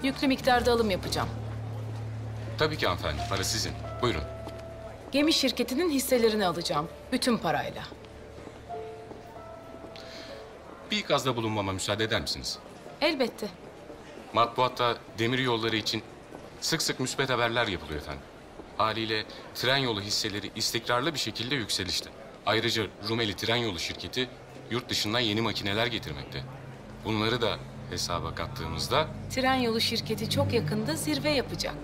Yüklü miktarda alım yapacağım. Tabii ki hanımefendi, para sizin. Buyurun. Gemi şirketinin hisselerini alacağım. Bütün parayla. Bir ikazda bulunmama müsaade eder misiniz? Elbette. Matbuatta demir yolları için sık sık müspet haberler yapılıyor efendim. Haliyle tren yolu hisseleri istikrarlı bir şekilde yükselişte. Ayrıca Rumeli Tren Yolu şirketi yurt dışından yeni makineler getirmekte. Bunları da hesaba kattığımızda Tren yolu şirketi çok yakında zirve yapacak.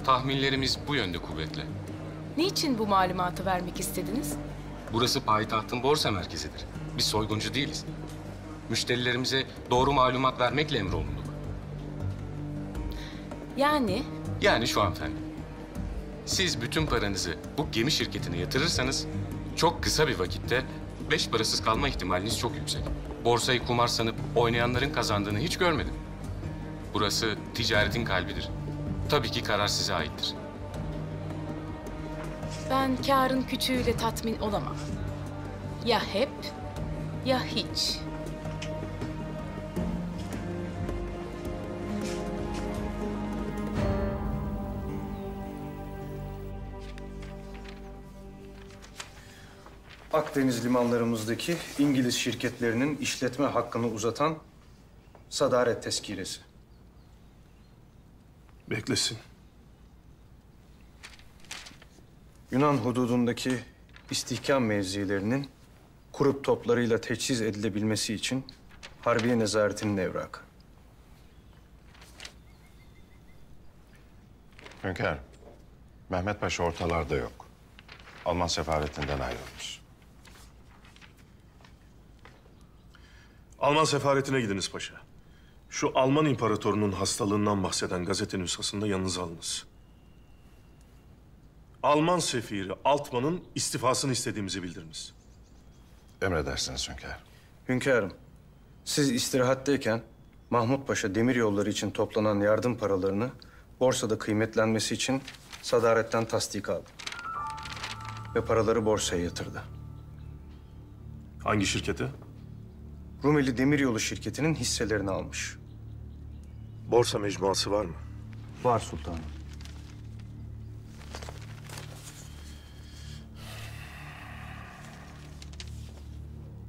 tahminlerimiz bu yönde kuvvetli. Niçin bu malumatı vermek istediniz? Burası payitahtın borsa merkezidir. Biz soyguncu değiliz. Müşterilerimize doğru malumat vermekle emrolunduk. Yani Şu hanımefendi, siz bütün paranızı bu gemi şirketine yatırırsanız çok kısa bir vakitte beş parasız kalma ihtimaliniz çok yüksek. Borsayı kumar sanıp oynayanların kazandığını hiç görmedim. Burası ticaretin kalbidir. Tabii ki karar size aittir. ben kârın küçüğüyle tatmin olamam. Ya hep ya hiç. Akdeniz limanlarımızdaki İngiliz şirketlerinin işletme hakkını uzatan sadaret tezkiresi. Beklesin. Yunan hududundaki istihkam mevzilerinin kurup toplarıyla teçhiz edilebilmesi için Harbiye Nezaretinin evrakı. Hünkârım, Mehmet Paşa ortalarda yok. Alman sefaretinden ayrılmış. Alman sefaretine gidiniz paşa. Şu Alman imparatorunun hastalığından bahseden gazete nüshasında yanınıza alınız. Alman sefiri Altman'ın istifasını istediğimizi bildiriniz. Emredersiniz hünkârım. Hünkârım, siz istirahatteyken Mahmut Paşa demir yolları için toplanan yardım paralarını borsada kıymetlenmesi için sadaretten tasdik aldı. Ve paraları borsaya yatırdı. Hangi şirkete? Rumeli Demiryolu şirketinin hisselerini almış. Borsa mecmuası var mı? Var sultanım.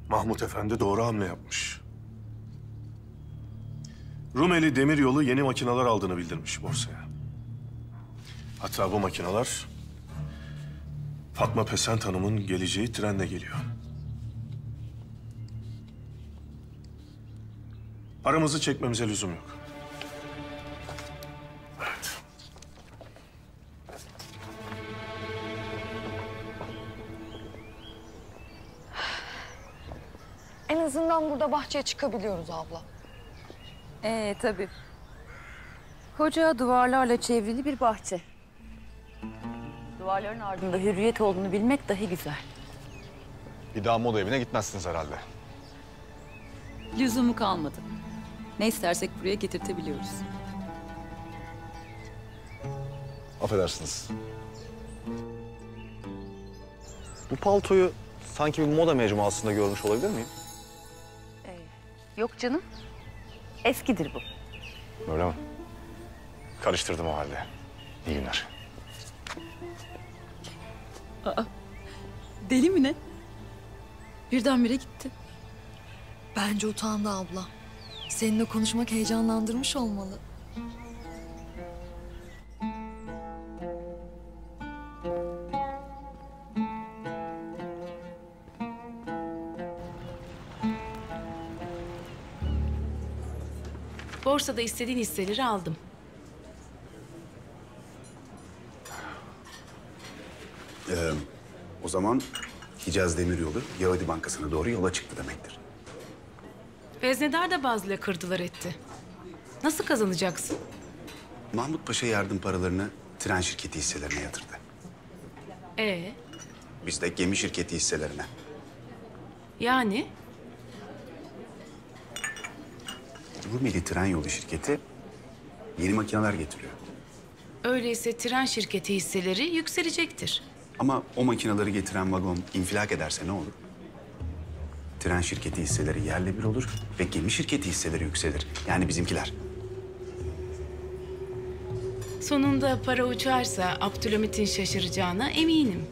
Mahmut Efendi doğru hamle yapmış. Rumeli Demiryolu yeni makineler aldığını bildirmiş borsaya. Hatta bu makineler Fatma Pesent Hanım'ın geleceği trenle geliyor. Paramızı çekmemize lüzum yok. Evet. En azından burada bahçeye çıkabiliyoruz abla. Tabii. Koca duvarlarla çevrili bir bahçe. Duvarların ardında hürriyet olduğunu bilmek dahi güzel. Bir daha moda evine gitmezsiniz herhalde. Lüzumu kalmadı. Ne istersek buraya getirtebiliyoruz. Affedersiniz. Bu paltoyu sanki bir moda mecmuasında görmüş olabilir miyim? Yok canım. Eskidir bu. Öyle mi? Karıştırdım o halde. İyi günler. Deli mi ne? Birdenbire gitti. Bence utandı abla. Seninle konuşmak heyecanlandırmış olmalı. Borsada istediğin hisseleri aldım. O zaman Hicaz Demiryolu Yahudi Bankası'na doğru yola çıktı demektir. Veznedar da bazıları kırdılar etti. Nasıl kazanacaksın? Mahmut Paşa yardım paralarını tren şirketi hisselerine yatırdı. Biz de gemi şirketi hisselerine. Yani? Rumeli Tren Yolu şirketi yeni makineler getiriyor. Öyleyse tren şirketi hisseleri yükselecektir. Ama o makineleri getiren vagon infilak ederse ne olur? Tren şirketi hisseleri yerle bir olur ve gemi şirketi hisseleri yükselir. Yani bizimkiler. Sonunda para uçarsa Abdülhamit'in şaşıracağına eminim.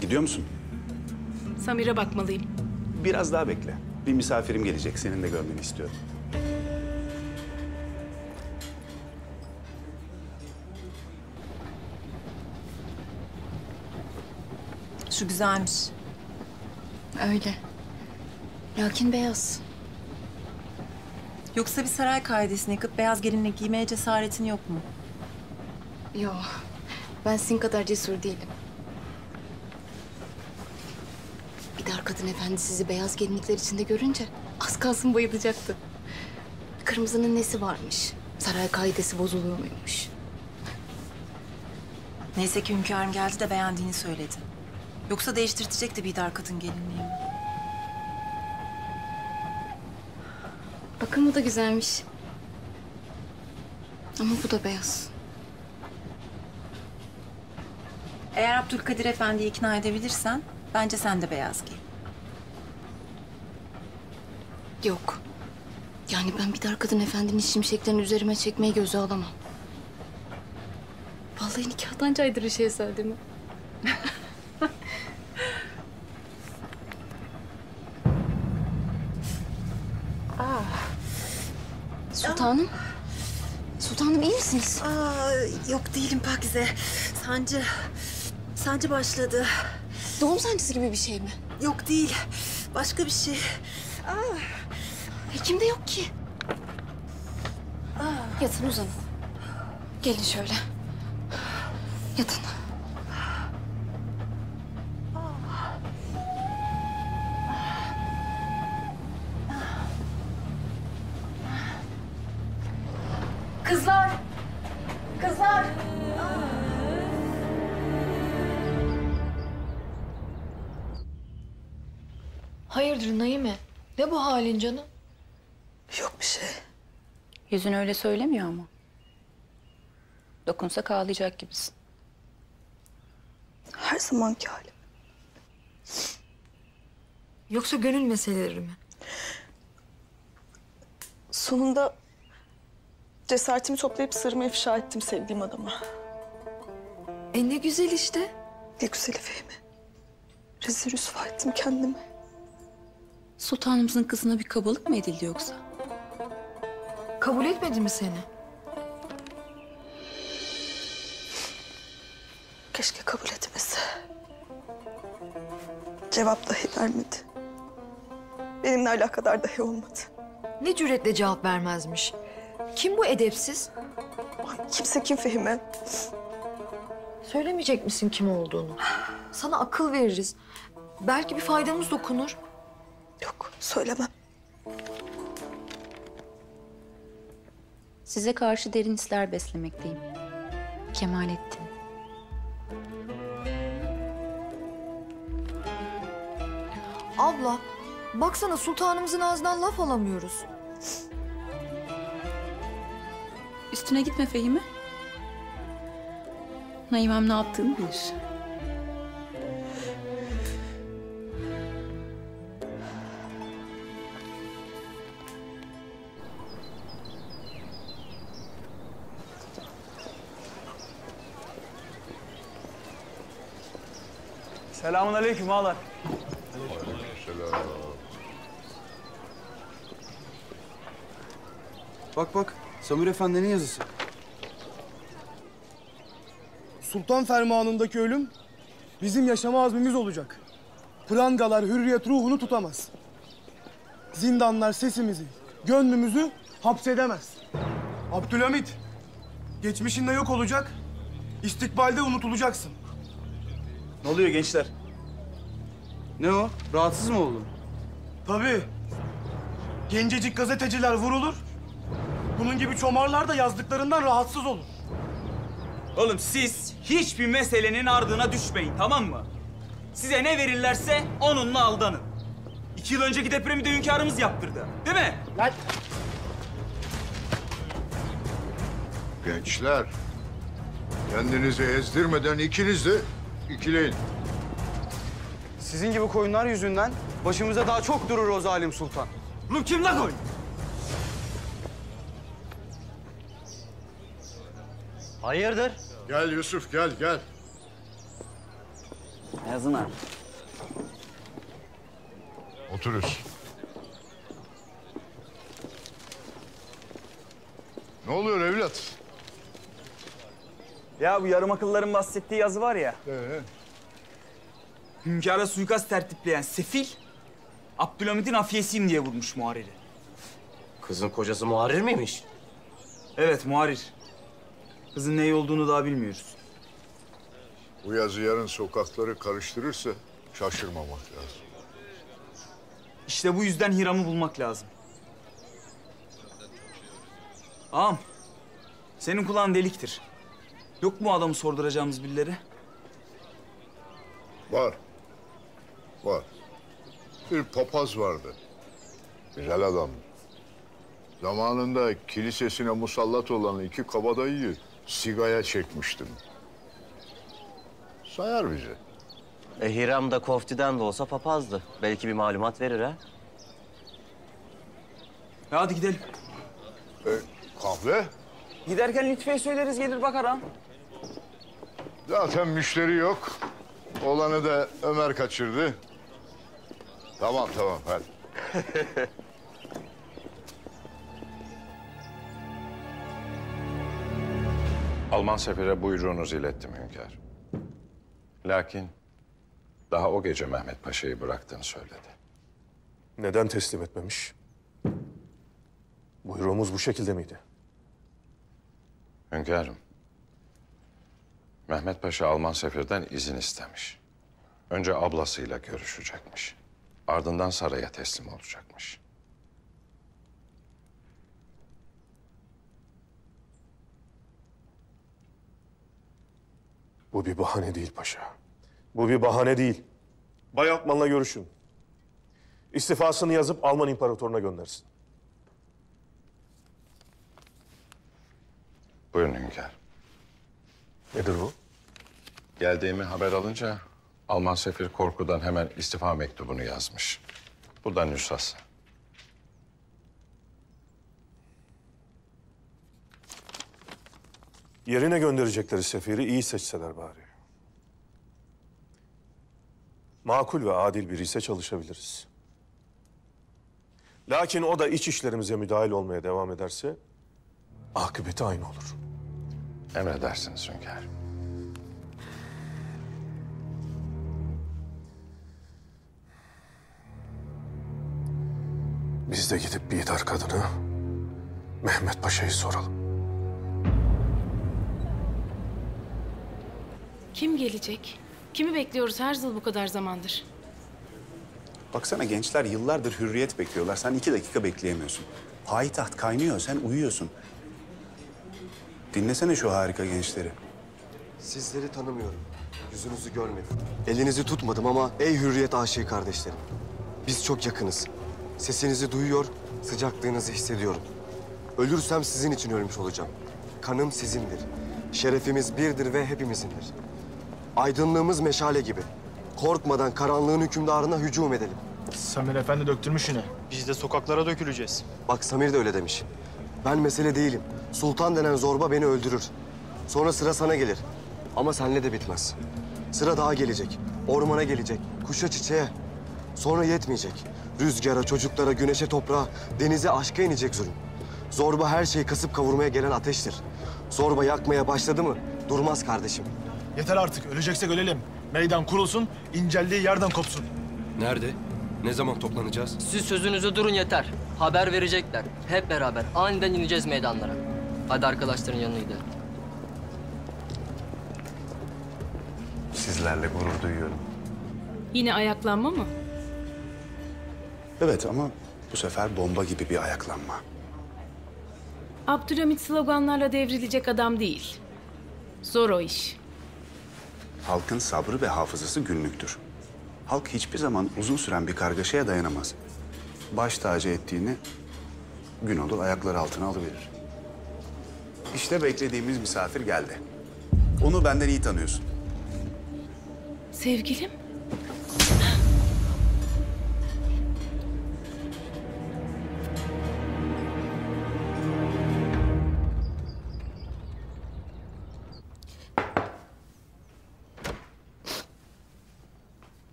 Gidiyor musun? Samir'e bakmalıyım. Biraz daha bekle. Bir misafirim gelecek. Senin de görmeni istiyorum. Şu güzelmiş. Öyle. Lakin beyaz. Yoksa bir saray kaidesini yıkıp beyaz gelinlik giymeye cesaretin yok mu? Yo, ben sizin kadar cesur değilim. Bir dar kadın efendi sizi beyaz gelinlikler içinde görünce az kalsın bayılacaktı. Kırmızının nesi varmış? Saray kaidesi bozuluyor muymuş? Neyse ki hünkârım geldi de beğendiğini söyledi. Yoksa değiştirtecekti bir dar kadın gelinliğimi. Bakın bu da güzelmiş. Ama bu da beyaz. Eğer Abdülkadir Efendi'yi ikna edebilirsen bence sen de beyaz giy. Yok. Yani ben bir dar kadın efendinin şimşeklerini üzerime çekmeyi göze alamam. Vallahi nikahtan caydırır şehzademi. Sultanım. Sultanım iyi misiniz? Yok değilim Pakize. Sancı başladı. Doğum sancısı gibi bir şey mi? Yok değil. Başka bir şey. Hekim de yok ki. Yatın uzanın. Gelin şöyle. Yatın. Kızlar! Kızlar! Hayırdır Naime? Ne bu halin canım? Yok bir şey. Yüzün öyle söylemiyor ama. Dokunsak ağlayacak gibisin. Her zamanki halim. Yoksa gönül meseleleri mi? Sonunda cesaretimi toplayıp sırrımı ifşa ettim sevdiğim adama. Ne güzel işte. Ne güzeli Fehmi. Rezil rüsva ettim kendimi. Sultanımızın kızına bir kabalık mı edildi yoksa? Kabul etmedi mi seni? Keşke kabul etmese. Cevap dahi vermedi. Benimle alakadar dahi olmadı. Ne cüretle cevap vermezmiş. Kim bu edepsiz? Kimse kim Fehmi? Söylemeyecek misin kim olduğunu? Sana akıl veririz. Belki bir faydamız dokunur. Yok, söylemem. Size karşı derin hisler beslemekteyim. Kemalettin. Abla, baksana sultanımızın ağzından laf alamıyoruz. Üstüne gitme Fehimi. Naimem ne yaptığını bilir. Selamünaleyküm ağalar. Bak bak, Samir Efendi'nin yazısı. Sultan fermanındaki ölüm bizim yaşama azmimiz olacak. Prangalar hürriyet ruhunu tutamaz. Zindanlar sesimizi, gönlümüzü hapsedemez. Abdülhamit, geçmişinde yok olacak, istikbalde unutulacaksın. Ne oluyor gençler? Ne o? Rahatsız mı oldun? Tabii. Gencecik gazeteciler vurulur. Bunun gibi çomarlar da yazdıklarından rahatsız olur. Oğlum siz hiçbir meselenin ardına düşmeyin, tamam mı? Size ne verirlerse onunla aldanın. 2 yıl önceki depremi de hünkârımız yaptırdı, değil mi? Lan! Gençler, kendinizi ezdirmeden ikiniz de ikileyin. Sizin gibi koyunlar yüzünden başımıza daha çok durur o zalim sultan. Oğlum kim lan koyun? Hayırdır? Gel Yusuf, gel, gel. Yazın abi. Otururuz. Ne oluyor evlat? Ya bu yarım akılların bahsettiği yazı var ya. Hünkâra suikast tertipleyen sefil, Abdülhamid'in afiyesiyim diye vurmuş muhariri. Kızın kocası muharrir miymiş? Evet, muharir. Kızın neyi olduğunu daha bilmiyoruz. Bu yazı yarın sokakları karıştırırsa şaşırmamak lazım. İşte bu yüzden Hiram'ı bulmak lazım. Ağam, senin kulağın deliktir. Yok mu adamı sorduracağımız birileri? Var. Var. Bir papaz vardı. Güzel adamdı. Zamanında kilisesine musallat olan 2 kabadayıyı sigaya çekmiştim. Sayar bize. Hiram da koftiden de olsa papazdı. Belki bir malumat verir ha. Ya hadi gidelim. Kahve? Giderken Lütfiye söyleriz, gelir bakar ha. Zaten müşteri yok. Olanı da Ömer kaçırdı. Tamam, hadi. Alman sefere buyruğunuzu ilettim hünkâr. Lakin daha o gece Mehmet Paşa'yı bıraktığını söyledi. Neden teslim etmemiş? Buyruğumuz bu şekilde miydi? Hünkârım, Mehmet Paşa Alman seferden izin istemiş. Önce ablasıyla görüşecekmiş. Ardından saraya teslim olacakmış. Bu bir bahane değil paşa. Bu bir bahane değil. Bay Altman'la görüşün. İstifasını yazıp Alman imparatoruna göndersin. Buyurun hünkâr. Nedir bu? Geldiğimi haber alınca Alman sefir korkudan hemen istifa mektubunu yazmış. Bu da nüshası. Yerine gönderecekleri sefiri iyi seçseler bari. Makul ve adil biri ise çalışabiliriz. Lakin o da iç işlerimize müdahil olmaya devam ederse akıbeti aynı olur. Emredersiniz hünkâr. Biz de gidip Bidar kadını Mehmet Paşa'yı soralım. Kim gelecek? Kimi bekliyoruz her yıl bu kadar zamandır? Baksana gençler yıllardır hürriyet bekliyorlar. Sen 2 dakika bekleyemiyorsun. Payitaht kaynıyor, sen uyuyorsun. Dinlesene şu harika gençleri. Sizleri tanımıyorum. Yüzünüzü görmedim. Elinizi tutmadım ama ey hürriyet aşığı kardeşlerim. Biz çok yakınız. Sesinizi duyuyor, sıcaklığınızı hissediyorum. Ölürsem sizin için ölmüş olacağım. Kanım sizindir. Şerefimiz birdir ve hepimizindir. Aydınlığımız meşale gibi. Korkmadan karanlığın hükümdarına hücum edelim. Samir Efendi döktürmüş yine. Biz de sokaklara döküleceğiz. Bak Samir de öyle demiş. Ben mesele değilim. Sultan denen zorba beni öldürür. Sonra sıra sana gelir. Ama senle de bitmez. Sıra dağa gelecek, ormana gelecek, kuşa çiçeğe. Sonra yetmeyecek. Rüzgara, çocuklara, güneşe, toprağa, denize, aşka inecek zulüm. Zorba her şeyi kasıp kavurmaya gelen ateştir. Zorba yakmaya başladı mı durmaz kardeşim. Yeter artık. Öleceksek ölelim. Meydan kurulsun, inceldiği yerden kopsun. Nerede? Ne zaman toplanacağız? Siz sözünüzü durun yeter. Haber verecekler. Hep beraber aniden ineceğiz meydanlara. Hadi arkadaşların yanına gidelim. Sizlerle gurur duyuyorum. Yine ayaklanma mı? Evet ama bu sefer bomba gibi bir ayaklanma. Abdülhamit sloganlarla devrilecek adam değil. Zor o iş. Halkın sabrı ve hafızası günlüktür. Halk hiçbir zaman uzun süren bir kargaşaya dayanamaz. Baş tacı ettiğini gün olur ayakları altına alıverir. İşte beklediğimiz misafir geldi. Onu benden iyi tanıyorsun. Sevgilim?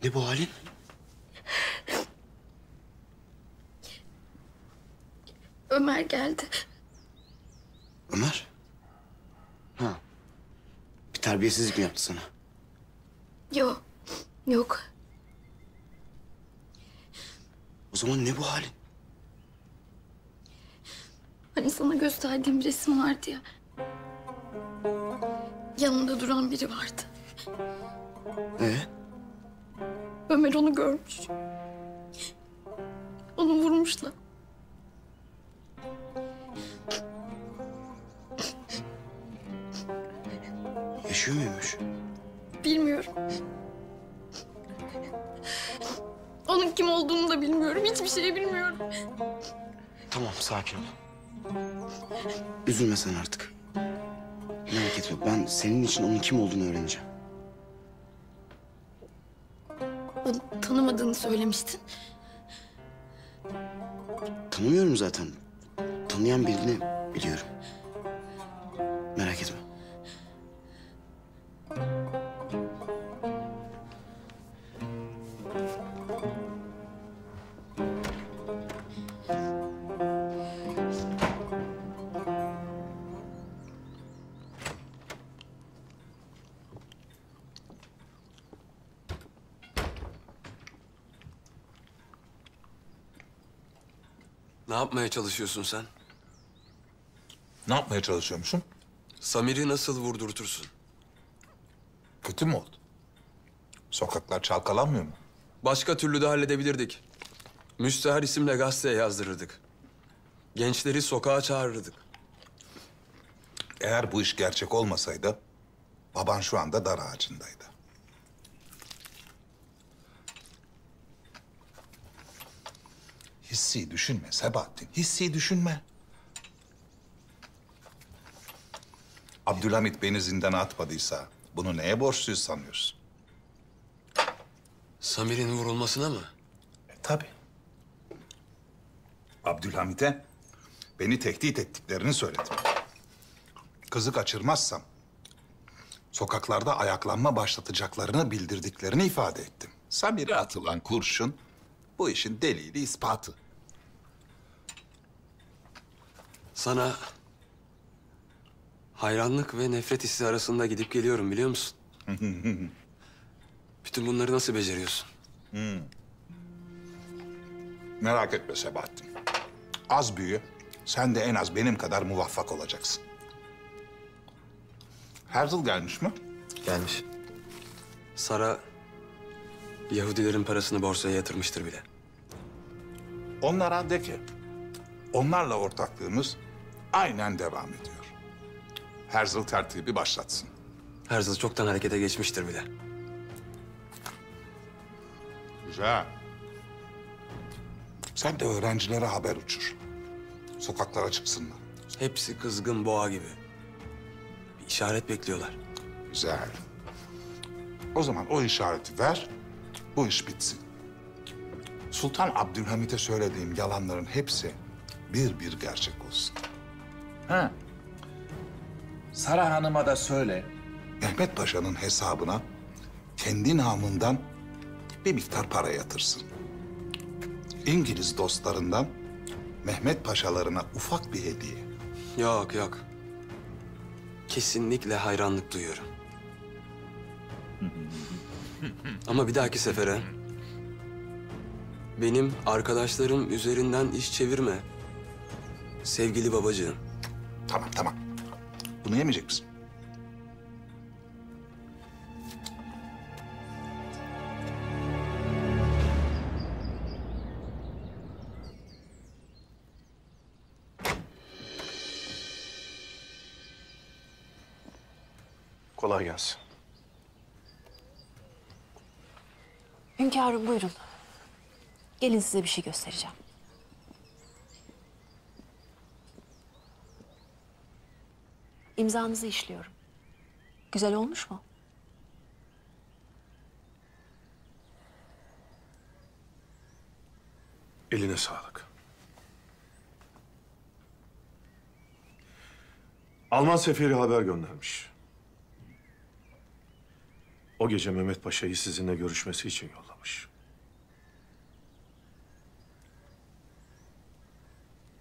Ne bu halin? Ömer geldi. Ömer? Ha. Bir terbiyesizlik mi yaptı sana? Yok. Yok. O zaman ne bu halin? Hani sana gösterdiğim resim vardı ya. Yanında duran biri vardı. Ömer onu görmüş. Onu vurmuşlar. Yaşıyor muymuş? Bilmiyorum. Onun kim olduğunu da bilmiyorum. Hiçbir şey bilmiyorum. Tamam, sakin ol. Üzülme sen artık. Merak etme, ben senin için onun kim olduğunu öğreneceğim. Bana tanımadığını söylemiştin. Tanımıyorum zaten. Tanıyan birini biliyorum. Merak etme. Ne yapmaya çalışıyorsun sen? Ne yapmaya çalışıyormuşum? Samir'i nasıl vurdurtursun? Kötü mü oldu? Sokaklar çalkalanmıyor mu? Başka türlü de halledebilirdik. Müstehar isimle gazeteye yazdırırdık. Gençleri sokağa çağırırdık. Eğer bu iş gerçek olmasaydı, baban şu anda dar ağacındaydı. Hissi düşünme Sebahattin, hissi düşünme. Abdülhamit beni zindana atmadıysa bunu neye borçluyuz sanıyorsun? Samir'in vurulmasına mı? Tabii. Abdülhamit'e beni tehdit ettiklerini söyledim. Kızı kaçırmazsam sokaklarda ayaklanma başlatacaklarını bildirdiklerini ifade ettim. Samir'e atılan kurşun bu işin delili ispatı. Sana hayranlık ve nefret hissi arasında gidip geliyorum biliyor musun? Bütün bunları nasıl beceriyorsun? Merak etme Sebahattin. Az büyü, sen de en az benim kadar muvaffak olacaksın. Herzl gelmiş mi? Gelmiş. Sara Yahudilerin parasını borsaya yatırmıştır bile. Onlara de ki, onlarla ortaklığımız aynen devam ediyor. Herzl tertibi başlatsın. Herzl çoktan harekete geçmiştir bile. Güzel. Sen de öğrencilere haber uçur. Sokaklara çıksınlar. Hepsi kızgın boğa gibi. Bir işaret bekliyorlar. Güzel. O zaman o işareti ver, bu iş bitsin. Sultan Abdülhamit'e söylediğim yalanların hepsi bir bir gerçek olsun. Ha. Sara Hanım'a da söyle. Mehmet Paşa'nın hesabına kendi namından bir miktar para yatırsın. İngiliz dostlarından Mehmet Paşalarına ufak bir hediye. Yok yok. Kesinlikle hayranlık duyuyorum. Ama bir dahaki sefere benim arkadaşlarım üzerinden iş çevirme. Sevgili babacığım. Tamam, tamam. Bunu yemeyecek misin? Kolay gelsin. Hünkârım buyurun. Gelin size bir şey göstereceğim. İmzanızı işliyorum. Güzel olmuş mu? Eline sağlık. Alman seferi haber göndermiş. o gece Mehmet Paşa'yı sizinle görüşmesi için yollamış.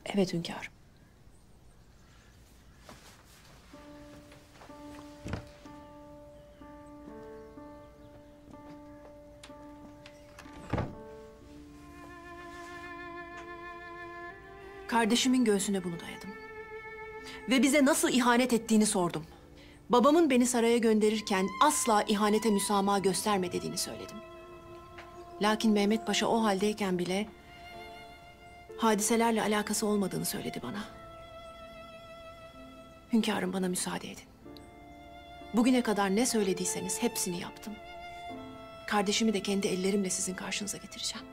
Evet hünkârım. Kardeşimin göğsüne bunu dayadım. Ve bize nasıl ihanet ettiğini sordum. Babamın beni saraya gönderirken asla ihanete müsamaha gösterme dediğini söyledim. Lakin Mehmet Paşa o haldeyken bile hadiselerle alakası olmadığını söyledi bana. Hünkârım, bana müsaade edin. Bugüne kadar ne söylediyseniz hepsini yaptım. Kardeşimi de kendi ellerimle sizin karşınıza getireceğim.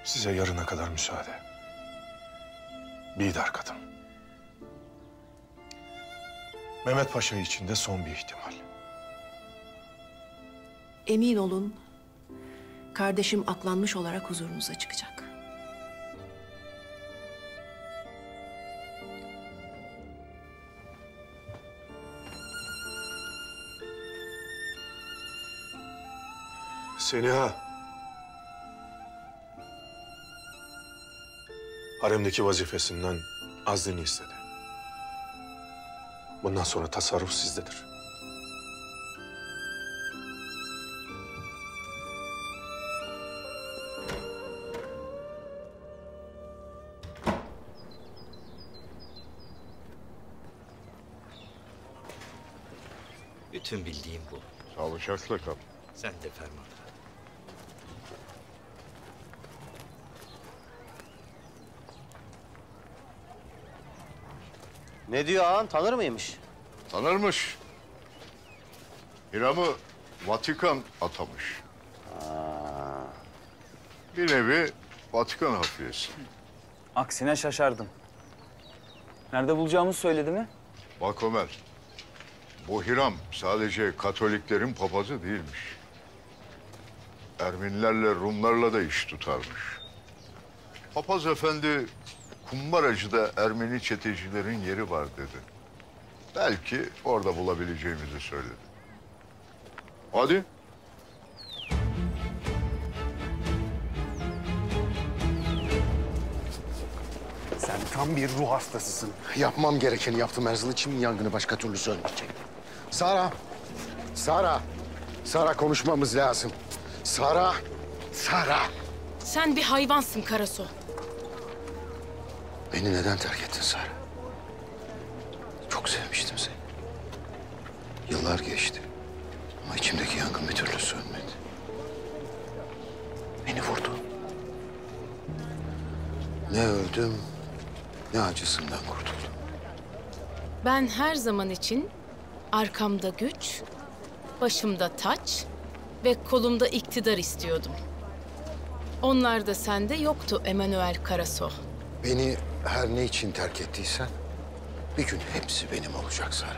Size yarına kadar müsaade. Bidar kadın. Mehmet Paşa için de son bir ihtimal. Emin olun, kardeşim aklanmış olarak huzurunuza çıkacak. Seniha. Haremdeki vazifesinden azdini istedi. Bundan sonra tasarruf sizdedir. Bütün bildiğim bu. Sağlıcakla kal. Sen de fermanla. Ne diyor ağam? Tanır mıymış? Tanırmış. Hiram'ı Vatikan atamış. Bir nevi Vatikan hafiyesi. Aksine şaşardım. Nerede bulacağımızı söyledi mi? Bak Ömer, bu Hiram sadece Katoliklerin papazı değilmiş. Ermenilerle, Rumlarla da iş tutarmış. Papaz efendi, Kumbaracı'da Ermeni çetecilerin yeri var dedi. Belki orada bulabileceğimizi söyledi. Hadi. Sen tam bir ruh hastasısın. Yapmam gerekeni yaptım Erzıl. İçimin yangını başka türlü sönmeyecek. Sara! Sara! Sara, konuşmamız lazım. Sara! Sara! Sen bir hayvansın Karaso. Beni neden terk ettin Sara? Çok sevmiştim seni. Yıllar geçti. Ama içimdeki yangın bir türlü sönmedi. Beni vurdu. Ne öldüm, ne acısından kurtuldum. Ben her zaman için arkamda güç, başımda taç ve kolumda iktidar istiyordum. Onlar da sende yoktu Emanuel Karaso. Beni her ne için terk ettiysen bir gün hepsi benim olacak Sara.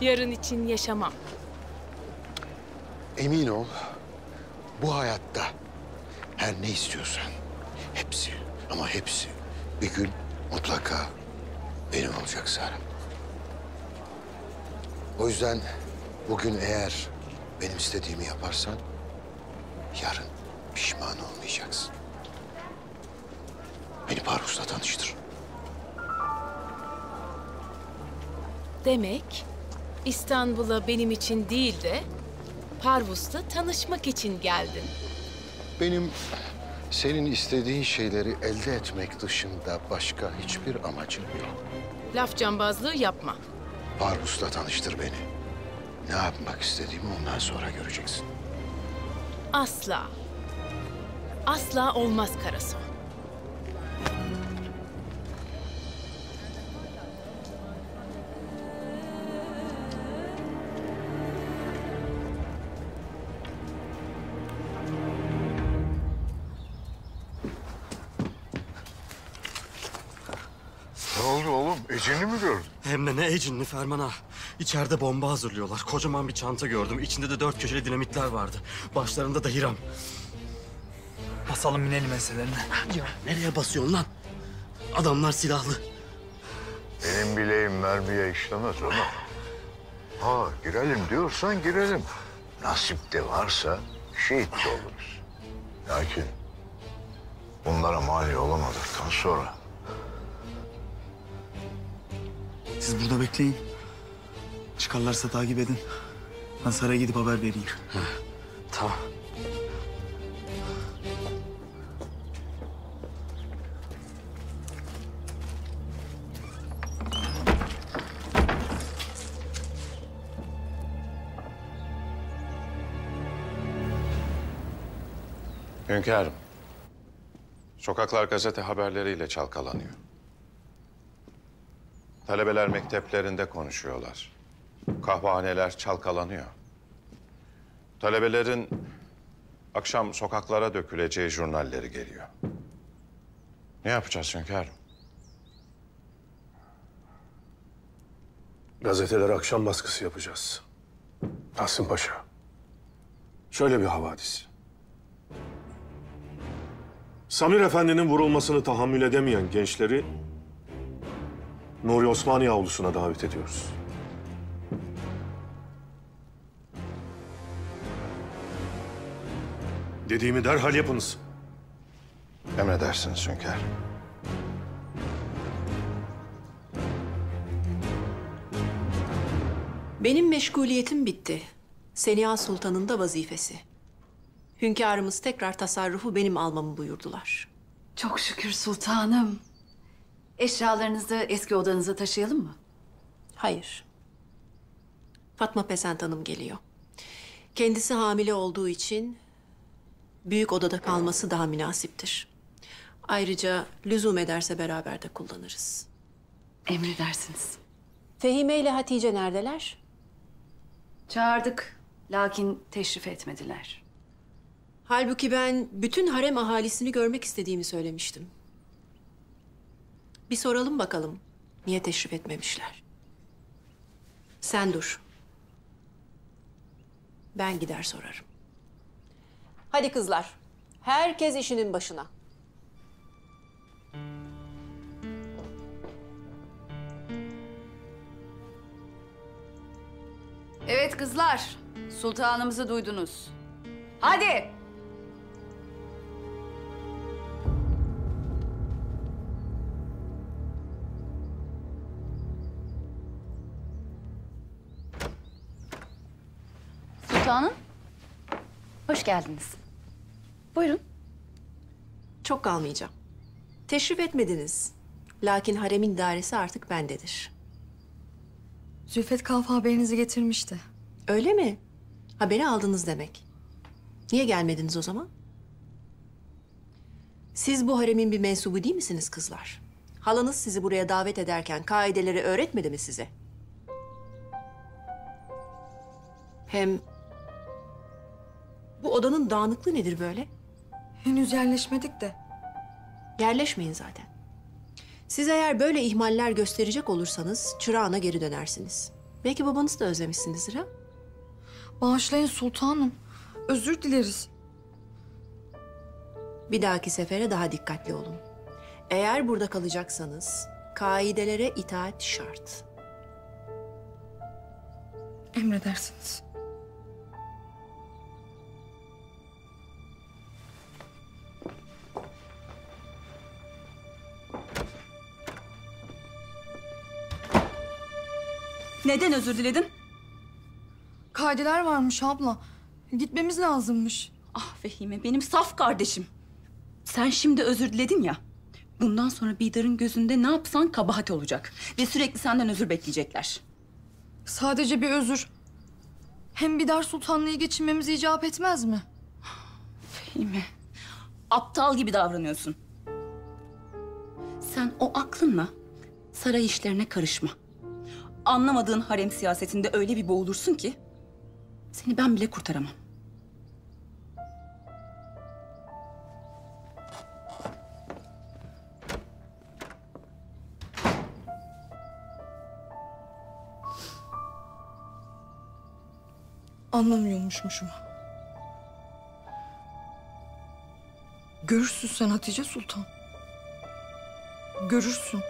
Yarın için yaşamam. Emin ol, bu hayatta her ne istiyorsan hepsi ama hepsi bir gün mutlaka benim olacak Sara. O yüzden bugün eğer benim istediğimi yaparsan yarın pişman olmayacaksın. Beni Parvus'la tanıştır. Demek İstanbul'a benim için değil de Parvus'la tanışmak için geldin. Benim senin istediğin şeyleri elde etmek dışında başka hiçbir amacım yok. Laf cambazlığı yapma. Parvus'la tanıştır beni. Ne yapmak istediğimi ondan sonra göreceksin. Asla. Asla olmaz Karaso. Ne oldu oğlum? Ecin'i mi gördün? Hem de ne ecinli Ferman ağa. İçeride bomba hazırlıyorlar. Kocaman bir çanta gördüm. İçinde de 4 köşeli dinamitler vardı. Başlarında da Hiram. Basalım inelim meselelerine. Ya nereye basıyorsun lan? Adamlar silahlı. Benim bileğim mermiye işlemez oğlum. Ha girelim diyorsan girelim. Nasip de varsa şehit de oluruz. Lakin bunlara mani olamadıktan sonra... Siz burada bekleyin. Çıkarlarsa takip edin. Ben saraya gidip haber vereyim. Tamam. Hünkârım, sokaklar gazete haberleriyle çalkalanıyor. Talebeler mekteplerinde konuşuyorlar. Kahvehaneler çalkalanıyor. Talebelerin akşam sokaklara döküleceği jurnalleri geliyor. Ne yapacağız hünkârım? Gazetelere akşam baskısı yapacağız. Tahsin Paşa. Şöyle bir havadis. Samir Efendi'nin vurulmasını tahammül edemeyen gençleri Nuri Osmaniye avlusuna davet ediyoruz. Dediğimi derhal yapınız. Emredersiniz hünkârım. Benim meşguliyetim bitti. Seniha Sultan'ın da vazifesi. Hünkârımız tekrar tasarrufu benim almamı buyurdular. Çok şükür sultanım. Eşyalarınızı eski odanıza taşıyalım mı? Hayır. Fatma Pesent Hanım geliyor. Kendisi hamile olduğu için büyük odada kalması daha münasiptir. Ayrıca lüzum ederse beraber de kullanırız. Emredersiniz. Fehime ile Hatice neredeler? Çağırdık. Lakin teşrif etmediler. Halbuki ben bütün harem ahalisini görmek istediğimi söylemiştim. Bir soralım bakalım. Niye teşrif etmemişler? Sen dur. Ben gider sorarım. Hadi kızlar. Herkes işinin başına. Evet kızlar. Sultanımızı duydunuz. Hadi. Sultanım. Hoş geldiniz. Buyurun. Çok kalmayacağım. Teşrif etmediniz. Lakin haremin dairesi artık bendedir. Zülfet Kalfa haberinizi getirmişti. Öyle mi? Haberi aldınız demek. Niye gelmediniz o zaman? Siz bu haremin bir mensubu değil misiniz kızlar? Halanız sizi buraya davet ederken kaideleri öğretmedi mi size? Hem bu odanın dağınıklığı nedir böyle? Henüz yerleşmedik de. Yerleşmeyin zaten. Siz eğer böyle ihmaller gösterecek olursanız çırağına geri dönersiniz. Belki babanızı da özlemişsinizdir ha? Bağışlayın sultanım. Özür dileriz. Bir dahaki sefere daha dikkatli olun. Eğer burada kalacaksanız kaidelere itaat şart. Emredersiniz. Neden özür diledin? Kaideler varmış abla. Gitmemiz lazımmış. Ah Fehime, benim saf kardeşim. Sen şimdi özür diledin ya. Bundan sonra Bidar'ın gözünde ne yapsan kabahat olacak. Ve sürekli senden özür bekleyecekler. Sadece bir özür. Hem Bidar Sultanlığı geçinmemiz icap etmez mi? Fehime, aptal gibi davranıyorsun. Sen o aklınla saray işlerine karışma. Anlamadığın harem siyasetinde öyle bir boğulursun ki seni ben bile kurtaramam. Anlamıyormuşum. Görürsün sen Hatice Sultan. Görürsün.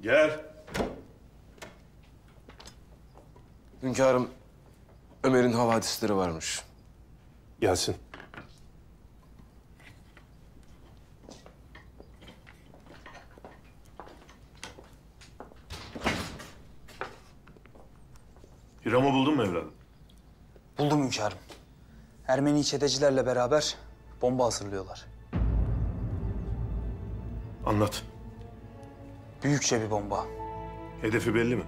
Gel. Hünkârım, Ömer'in havadisleri varmış. Gelsin. Hiram'ı buldun mu evladım? Buldum hünkârım. Ermeni çetecilerle beraber bomba hazırlıyorlar. Anlat. Büyükçe bir bomba. Hedefi belli mi?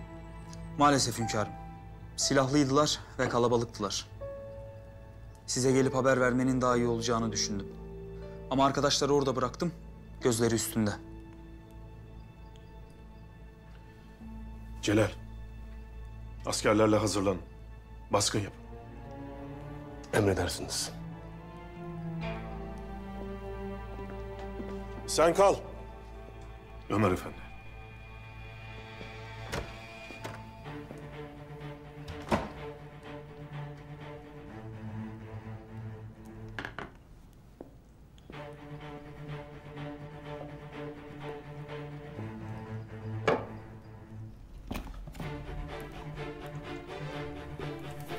Maalesef hünkârım. Silahlıydılar ve kalabalıktılar. Size gelip haber vermenin daha iyi olacağını düşündüm. Ama arkadaşları orada bıraktım, gözleri üstünde. Celal. Askerlerle hazırlan. Baskın yapın. Emredersiniz. Sen kal. Ömer Efendi.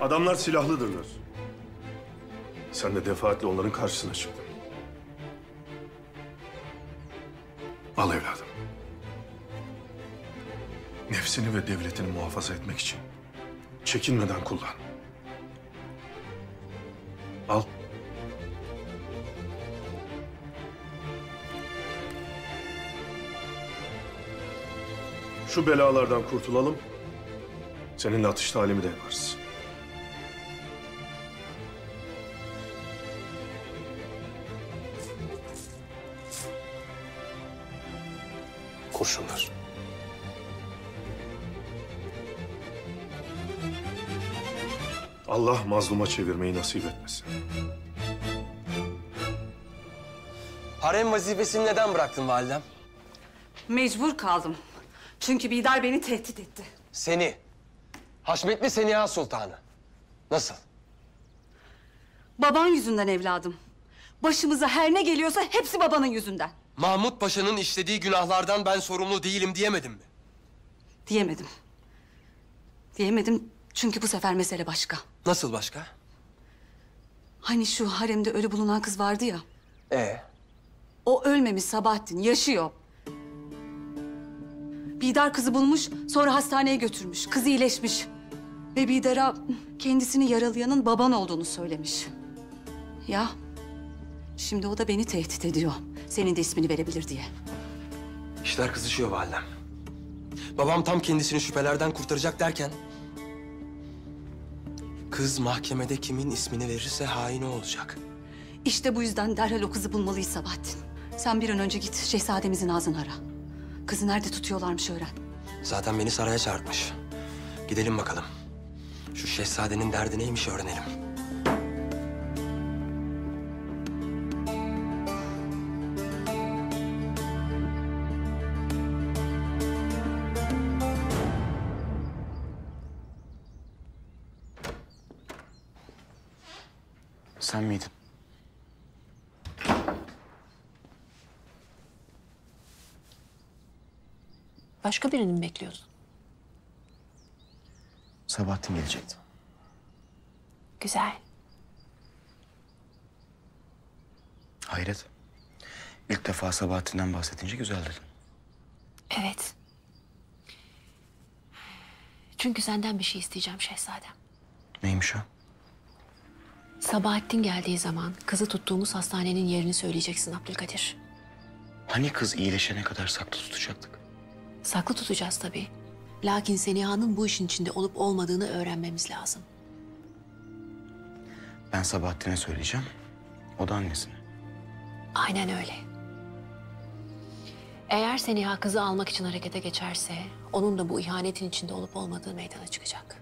Adamlar silahlıdırlar. Sen de defaatle onların karşısına çıktın. Al evladım. Nefsini ve devletini muhafaza etmek için çekinmeden kullan. Al. Şu belalardan kurtulalım. Seninle atış talimi de yaparız. Kurşunlar. Allah mazluma çevirmeyi nasip etmesin. Harem vazifesini neden bıraktın validem? Mecbur kaldım. Çünkü Bidar beni tehdit etti. Seni. Haşmetli Seniha Sultanı. Nasıl? Baban yüzünden evladım. Başımıza her ne geliyorsa hepsi babanın yüzünden. Mahmut Paşa'nın işlediği günahlardan ben sorumlu değilim diyemedin mi? Diyemedim. Diyemedim çünkü bu sefer mesele başka. Nasıl başka? Hani şu haremde ölü bulunan kız vardı ya. O ölmemiş Sabahattin, yaşıyor. Bidar kızı bulmuş, sonra hastaneye götürmüş. Kız iyileşmiş. Ve Bidar'a kendisini yaralayanın baban olduğunu söylemiş. Ya, şimdi o da beni tehdit ediyor. Senin de ismini verebilir diye. İşler kızışıyor validem. Babam tam kendisini şüphelerden kurtaracak derken... kız mahkemede kimin ismini verirse hain o olacak. İşte bu yüzden derhal o kızı bulmalıyız Sabahattin. Sen bir an önce git şehzademizin ağzını ara. Kızı nerede tutuyorlarmış öğren. Zaten beni saraya çağırtmış. Gidelim bakalım. Şu şehzadenin derdi neymiş öğrenelim. Sen miydin? Başka birini mi bekliyordun? Sabahattin gelecekti. Güzel. Hayret. İlk defa Sabahattin'den bahsedince güzel dedin. Evet. Çünkü senden bir şey isteyeceğim şehzadem. Neymiş o? Sabahattin geldiği zaman kızı tuttuğumuz hastanenin yerini söyleyeceksin Abdülkadir. Hani kız iyileşene kadar saklı tutacaktık? Saklı tutacağız tabii. Lakin Seniha'nın bu işin içinde olup olmadığını öğrenmemiz lazım. Ben Sabahattin'e söyleyeceğim. O da annesine. Aynen öyle. Eğer Seniha kızı almak için harekete geçerse... onun da bu ihanetin içinde olup olmadığı meydana çıkacak.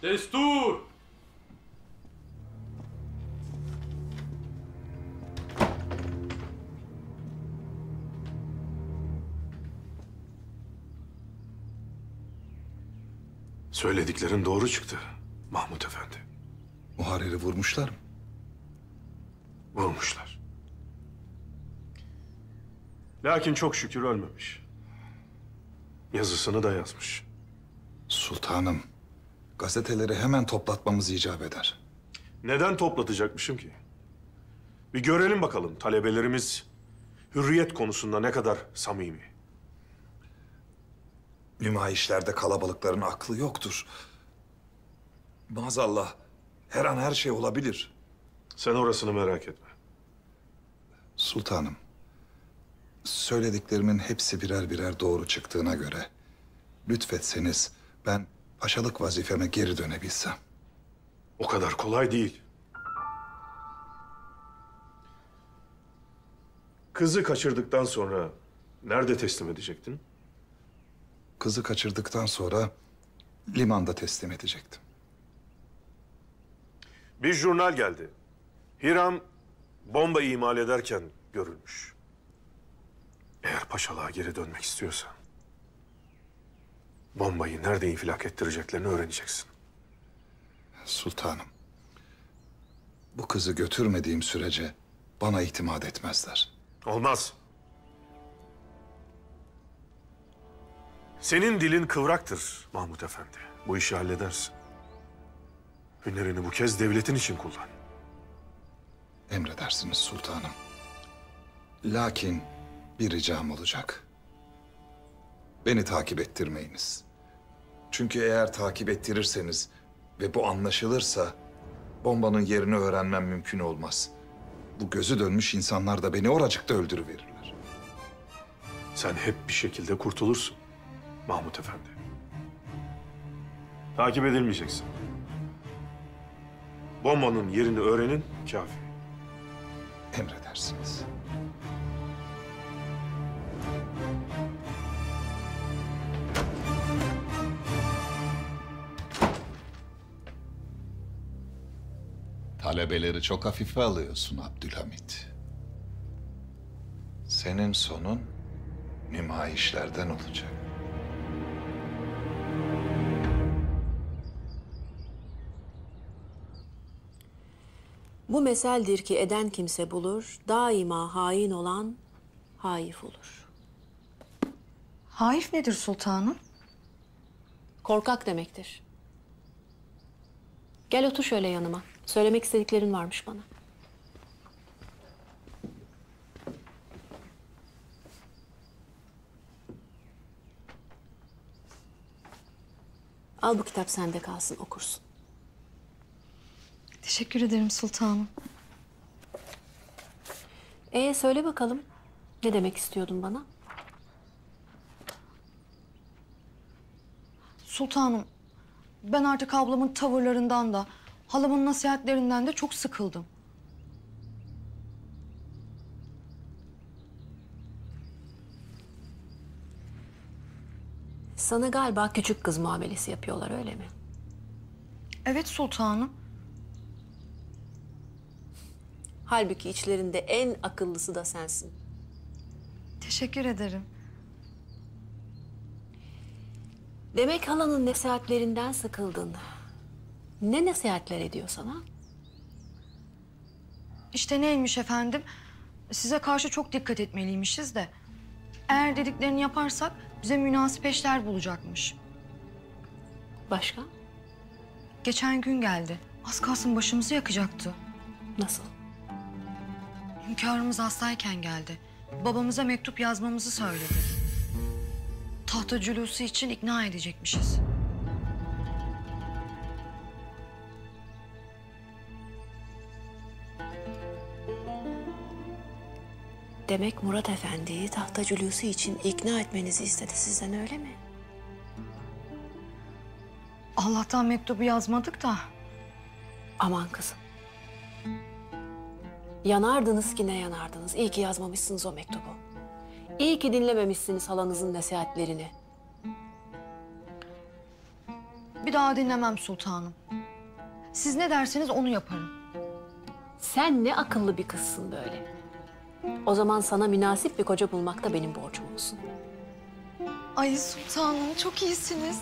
Destur! Söylediklerin doğru çıktı Mahmut Efendi. Muharrer'i vurmuşlar mı? Vurmuşlar. Lakin çok şükür ölmemiş. Yazısını da yazmış. Sultanım, gazeteleri hemen toplatmamız icap eder. Neden toplatacakmışım ki? Bir görelim bakalım talebelerimiz hürriyet konusunda ne kadar samimi. Nümayişlerde kalabalıkların aklı yoktur. Maazallah her an her şey olabilir. Sen orasını merak etme. Sultanım, söylediklerimin hepsi birer birer doğru çıktığına göre lütfetseniz ben paşalık vazifeme geri dönebilsem. O kadar kolay değil. Kızı kaçırdıktan sonra nerede teslim edecektin? Kızı kaçırdıktan sonra limanda teslim edecektim. Bir jurnal geldi. Hiram bomba imal ederken görülmüş. Eğer paşalığa geri dönmek istiyorsan bombayı nerede infilak ettireceklerini öğreneceksin. Sultanım, bu kızı götürmediğim sürece bana itimat etmezler. Olmaz. Senin dilin kıvraktır Mahmut Efendi. Bu işi halledersin. Hünerini bu kez devletin için kullan. Emredersiniz sultanım. Lakin bir ricam olacak. Beni takip ettirmeyiniz. Çünkü eğer takip ettirirseniz ve bu anlaşılırsa bombanın yerini öğrenmem mümkün olmaz. Bu gözü dönmüş insanlar da beni oracıkta öldürüverirler. Sen hep bir şekilde kurtulursun Mahmut Efendi. Takip edilmeyeceksin. Bombanın yerini öğrenin kafi. Emredersiniz. Talebeleri çok hafife alıyorsun Abdülhamit. Senin sonun nümayişlerden olacak. Bu meseldir ki eden kimse bulur, daima hain olan haif olur. Haif nedir sultanım? Korkak demektir. Gel otur şöyle yanıma. Söylemek istediklerin varmış bana. Al bu kitap sende kalsın, okursun. Teşekkür ederim sultanım. Söyle bakalım. Ne demek istiyordun bana? Sultanım, ben artık ablamın tavırlarından da, halamın nasihatlerinden de çok sıkıldım. Sana galiba küçük kız muamelesi yapıyorlar, öyle mi? Evet sultanım. Halbuki içlerinde en akıllısı da sensin. Teşekkür ederim. Demek halanın nasihatlerinden sıkıldın. Ne nasihatler ediyor sana? İşte neymiş efendim? Size karşı çok dikkat etmeliymişiz de. Eğer dediklerini yaparsak bize münasip eşler bulacakmış. Başka? Geçen gün geldi. Az kalsın başımızı yakacaktı. Nasıl? Hünkârımız hastayken geldi. Babamıza mektup yazmamızı söyledi. Tahta cülusu için ikna edecekmişiz. Demek Murat Efendi'yi tahta cülusu için ikna etmenizi istedi sizden, öyle mi? Allah'tan mektubu yazmadık da. Aman kızım. Yanardınız ki ne yanardınız. İyi ki yazmamışsınız o mektubu. İyi ki dinlememişsiniz halanızın nasihatlerini. Bir daha dinlemem sultanım. Siz ne derseniz onu yaparım. Sen ne akıllı bir kızsın böyle. O zaman sana münasip bir koca bulmak da benim borcum olsun. Ay sultanım çok iyisiniz.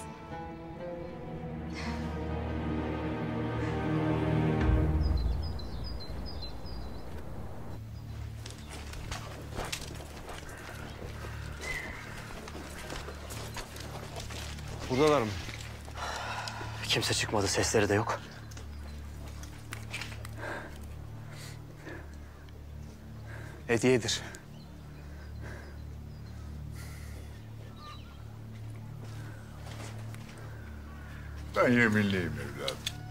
Buradalar mı? Kimse çıkmadı, sesleri de yok. Hediyedir. Ben yeminliyim evladım.